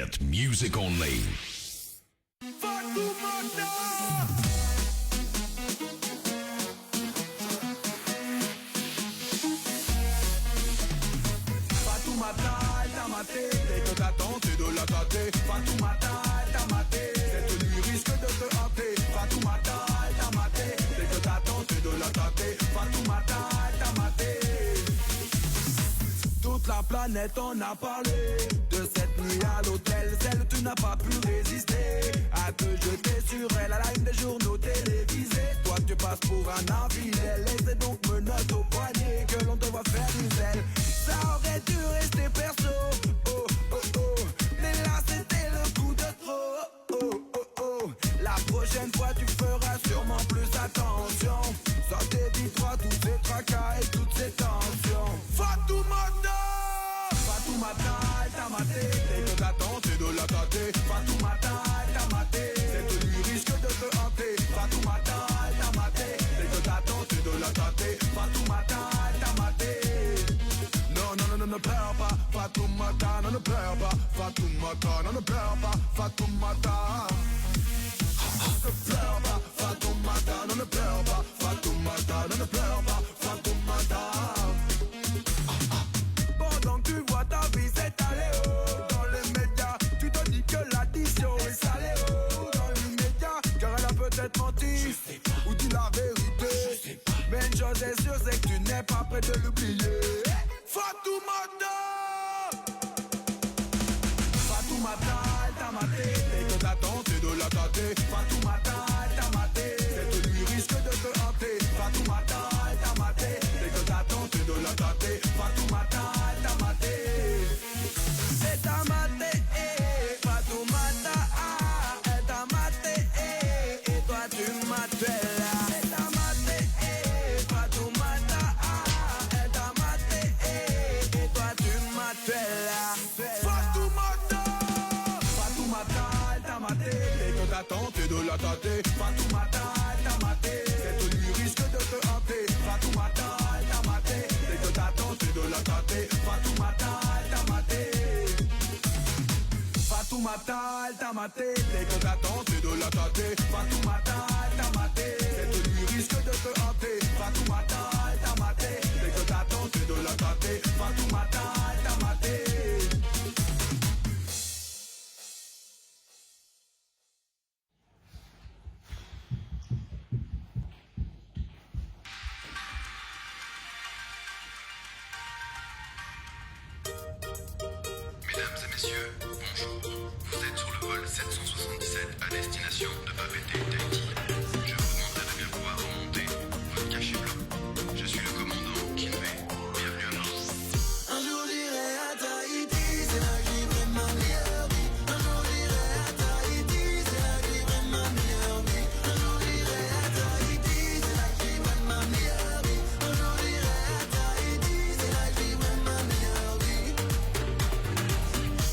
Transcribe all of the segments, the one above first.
hit music only. Fatoumata, elle t'a maté, dès que t'as tenté de la tâter. Fatoumata, elle t'a maté, cette nuit risque de te hanter. Fatoumata, elle t'a maté, dès que t'as tenté de la tâter. Fatoumata, elle t'a maté. Toute la planète en a parlé de cette nuit à l'hôtel, celle où tu n'as pas pu résister à te jeter sur elle à la une des journaux télévisés. Toi tu passes pour un infidèle et c'est donc menottes au poignet que l'on te voit faire du zèle. Ça aurait dû rester perso, oh oh oh, mais là c'était le coup de trop, oh oh oh. La prochaine fois tu feras sûrement plus attention. Ça t'évitera tous ces tracas et toutes ces tensions. Fatoumata, Fatoumata, elle t'a maté, dès que t'as tenté de la tâter. Fatoumata, elle t'a maté, cette nuit risque de te hanter. Fatoumata, elle t'a maté, dès que t'as tenté de la tâter. Fatoumata, elle t'a maté. Non, non, non, non, ne pleure pas, Fatoumata, non, ne pleure pas, Fatoumata, non, ne pleure pas, Fatoumata. Ne pleure pas, Fatoumata, non, ne pleure pas, Fatoumata, non, ne pleure pas, Fatoumata. Pendant que tu vois ta vie s'étaler dans les médias, tu te dis que l'addition est salée dans l'immédiat, car elle a peut-être menti ou dit la vérité. Mais une chose est sûre, c'est que tu n'es pas prêt de l'oublier. Fatoumata, Fatoumata, elle t'a maté, dès que t'as tenté de la tâter. Fatoumata, elle t'a maté, cette nuit risque de te hanter. Fatoumata, elle t'a maté, dès que t'as tenté de la tâter. Fatoumata, elle t'a maté, elle t'a maté, Fatoumata, elle t'a maté, et toi tu m'appelles là. Elle t'a maté, Fatoumata, elle t'a maté, et toi tu m'appelles là. Fatoumata, Fatoumata, elle t'a maté, dès que t'as tenté de la tâter. Fatoumata, elle t'a maté, cette nuit risque de te hanter. Fatoumata, elle t'a maté, dès que t'as tenté de la tâter. Fatoumata, elle t'a maté. Fatoumata, elle t'a maté, dès que t'as tenté de la tâter. Fatoumata, elle t'a maté, cette nuit risque de te hanter. Fatoumata, elle t'a maté, dès que t'as tenté de la tâter. Fatoumata, elle t'a maté. Mesdames et messieurs, bonjour. Vous êtes sur le vol 777 à destination de Papeete, Tahiti. Je vous demanderai de bien pouvoir remonter votre cachet blanc. Je suis le commandant Kinvey. Bienvenue à bord. Un jour j'irai à Tahiti, c'est là que je vivrai ma meilleure vie. Un jour j'irai à Tahiti, c'est là que je vivrai ma meilleure vie. Un jour j'irai à Tahiti, c'est là que je vivrai ma meilleure vie. Un jour j'irai à Tahiti, c'est là que je vivrai ma meilleure vie.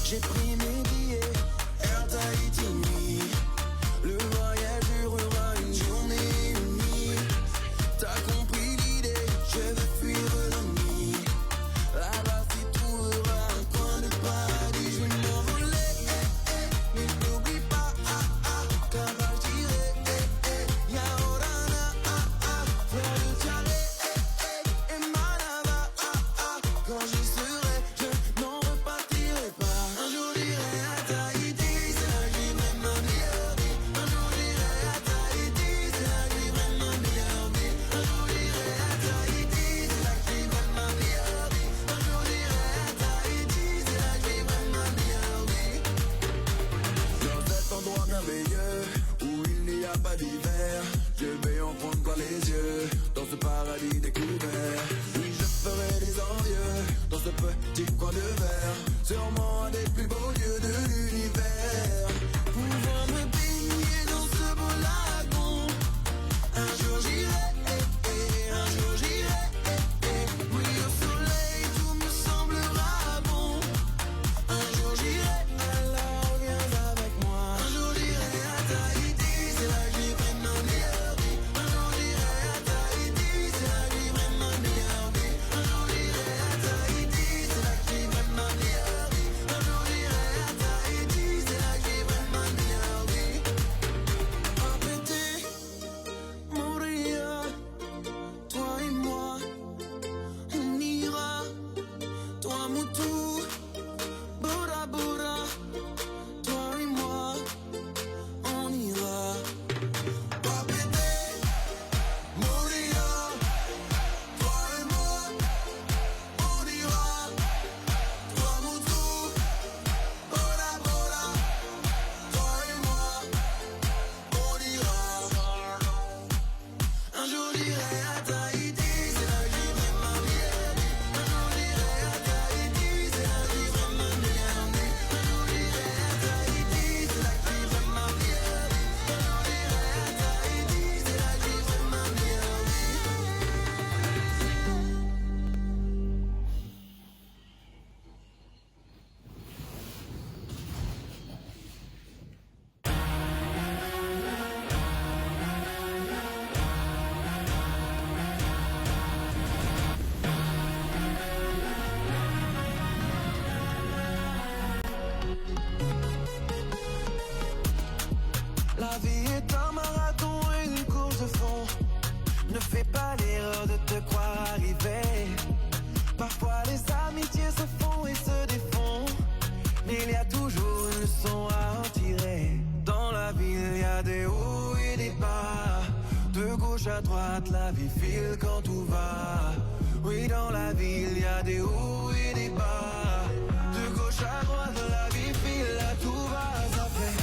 J'ai pris mes billets, Air Tahiti. Le voyage durera une journée et une nuit. T'as compris l'idée, je veux fuir l'ennui. Là-bas tu trouveras un coin de paradis. Je vais m'envoler, mais n'oublie pas, car je dirai, Yaorana, frère de Tchale, et Manava, quand j'y serai, je n'en repartirai pas. Un jour j'irai à Tahiti, c'est là que je vivrai ma meilleure vie. Un jour j'irai à Tahiti, c'est là que je vivrai ma meilleure vie. Un jour j'irai à Tahiti, c'est là que je vivrai ma meilleure vie. Un jour j'irai à Tahiti, c'est là que je vivrai ma meilleure vie. Dans cet endroit merveilleux où il n'y a pas d'hiver, je vais en prendre plein les yeux. Dans ce paradis découvert, oui je ferai des envieux. Dans ce petit coin de verre, sûrement un des plus beaux lieux de l'univers. Pouvoir me baigner dans ce beau lagon. Un jour j'irai, un jour j'irai. Oui au soleil tout me semblera bon. Un jour j'irai, alors viens avec moi. Un jour j'irai à Tahiti, c'est là que je vivrai ma meilleure vie. Un jour j'irai à Tahiti, c'est là que je vivrai ma meilleure vie. Un jour j'irai à Tahiti, c'est là que je vivrai ma meilleure vie. il y a toujours une leçon à en tirer. Dans la ville, il y a des hauts et des bas. De gauche à droite, la vie file quand tout va. Oui, dans la ville, il y a des hauts et des bas. De gauche à droite, la vie file à tout va. Ça fait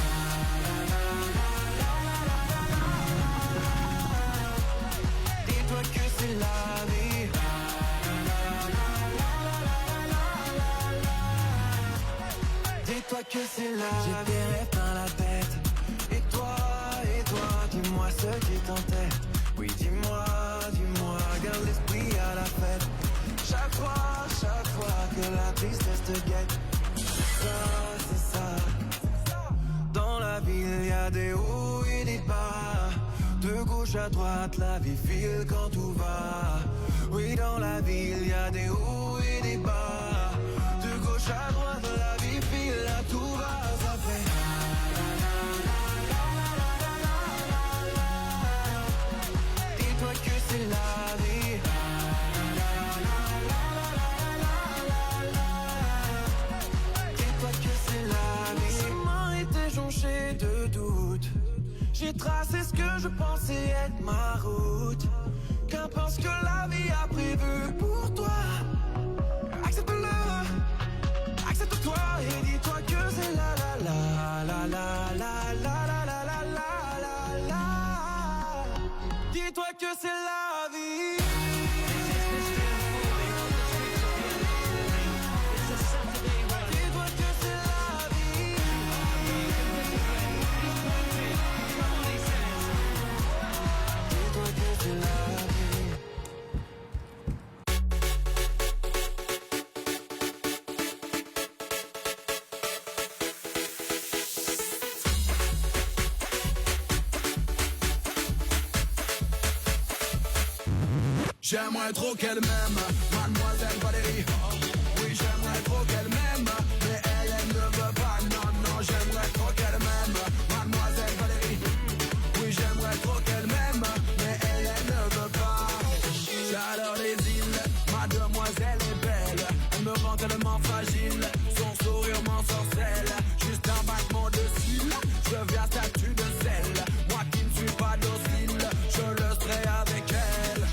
dis-toi que c'est la vie. Dis-toi que c'est la vie. J'ai des rêves dans la tête. Et toi, dis-moi ce qui t'entête. Oui, dis-moi, garde l'esprit à la fête. Chaque fois que la tristesse te guette. C'est ça. Dans la ville, il y a des hauts et des bas. De gauche à droite, la vie file quand tout va. Oui, dans la ville, il y a des hauts et des bas. De gauche à droite, la vie file à tout va. Ça fait dis-toi que c'est la vie. Dis-toi que c'est la vie. Le chemin était jonché de doutes. J'ai tracé ce que je pensais être ma route. Qu'importe ce que la vie a prévu pour toi. Accepte-le, accepte-toi et dis-toi que c'est la la la la la la la la la la la. Dis-toi que c'est la vie. Dis-toi que c'est la vie. Dis-toi que c'est la vie. J'aimerais trop qu'elle m'aime, mademoiselle Valérie. Oui, j'aimerais trop qu'elle m'aime, mais elle ne veut pas. Non, non, j'aimerais trop qu'elle m'aime, mademoiselle Valérie. Oui, j'aimerais trop qu'elle m'aime, mais elle ne veut pas. J'adore les îles, ma demoiselle est belle. Elle me rend tellement fragile, son sourire m'ensorcelle. Juste un battement de cils, je deviens statue de sel. Moi qui ne suis pas docile, je le serai avec elle.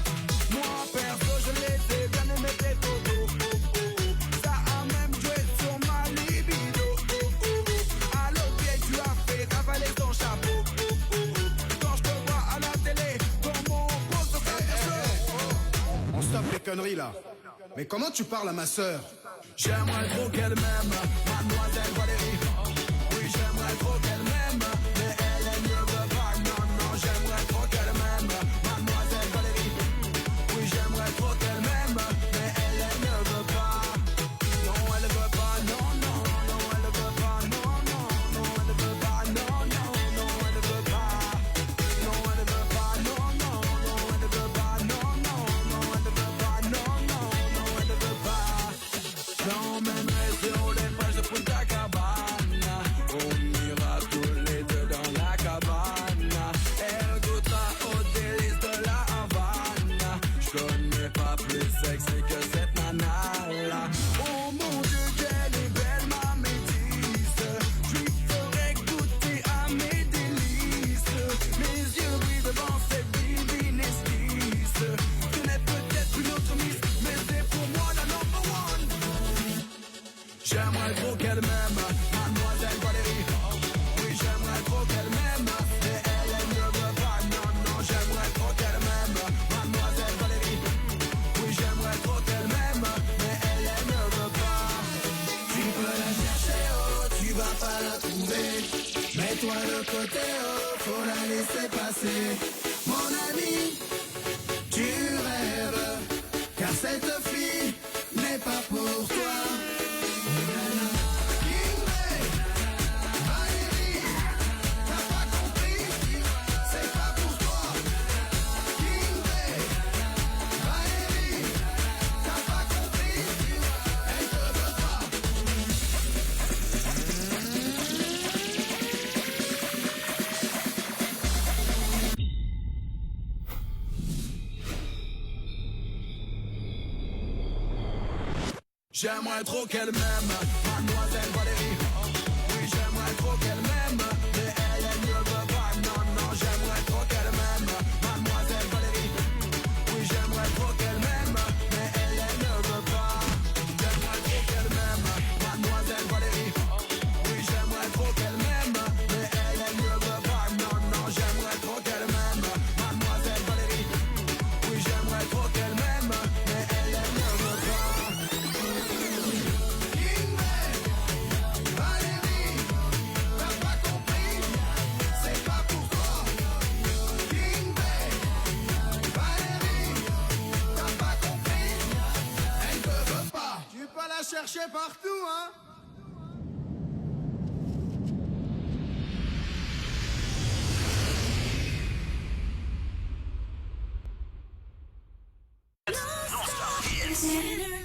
Moi perso je les ai bien aimé tes photos. Ça a même joué sur ma libido. À l'autre pied tu as fait ravaler ton chapeau. Quand je te vois à la télé, dans mon poste de On stoppe les conneries là. Mais comment tu parles à ma sœur? j'aimerais trop qu'elle m'aime, mademoiselle Valérie. Oui, j'aimerais trop qu'elle m'aime, mais elle ne veut pas. Non, non, j'aimerais trop qu'elle m'aime, mademoiselle Valérie. Oui, j'aimerais trop qu'elle m'aime, mais elle ne veut pas. Non, elle ne veut pas, non, non, non, elle ne veut pas, non, non, non, elle ne veut pas, non, non, non, elle ne veut pas. Non, elle ne veut pas, non, non, non, elle ne veut pas, non, non, non, elle ne veut pas, non, non, non, elle ne veut pas. J'emmènerai sur les plages de Punta Cabana. On ira tous les deux dans la cabane. Elle goûtera aux délices de la Havana. J'connais pas plus sexy que cette nana-là. Oh mon Dieu, qu'elle est belle ma métisse. J'lui ferai goûter à mes délices. Mes yeux brillent devant cette divine esquisse. Tu n'es peut-être une autre miss, mais c'est pour moi la number one. J'aimerais trop qu'elle m'aime, mademoiselle Valérie. Oui, j'aimerais trop qu'elle m'aime, mais elle ne veut pas. Non, non, j'aimerais trop qu'elle m'aime, mademoiselle Valérie. Oui, j'aimerais trop qu'elle m'aime, mais elle ne veut pas. Tu peux la chercher, oh, tu vas pas la trouver. Mets-toi de côté, oh, faut la laisser passer. Mon ami, tu rêves, car cette fille n'est pas pour toi. Ingrid, Valérie, t'as pas compris, c'est pas pour toi. Ingrid, Valérie, t'as pas compris, elle te veut pas. J'aimerais trop qu'elle m'aime, mademoiselle Valérie. chercher partout, hein. Non-stop.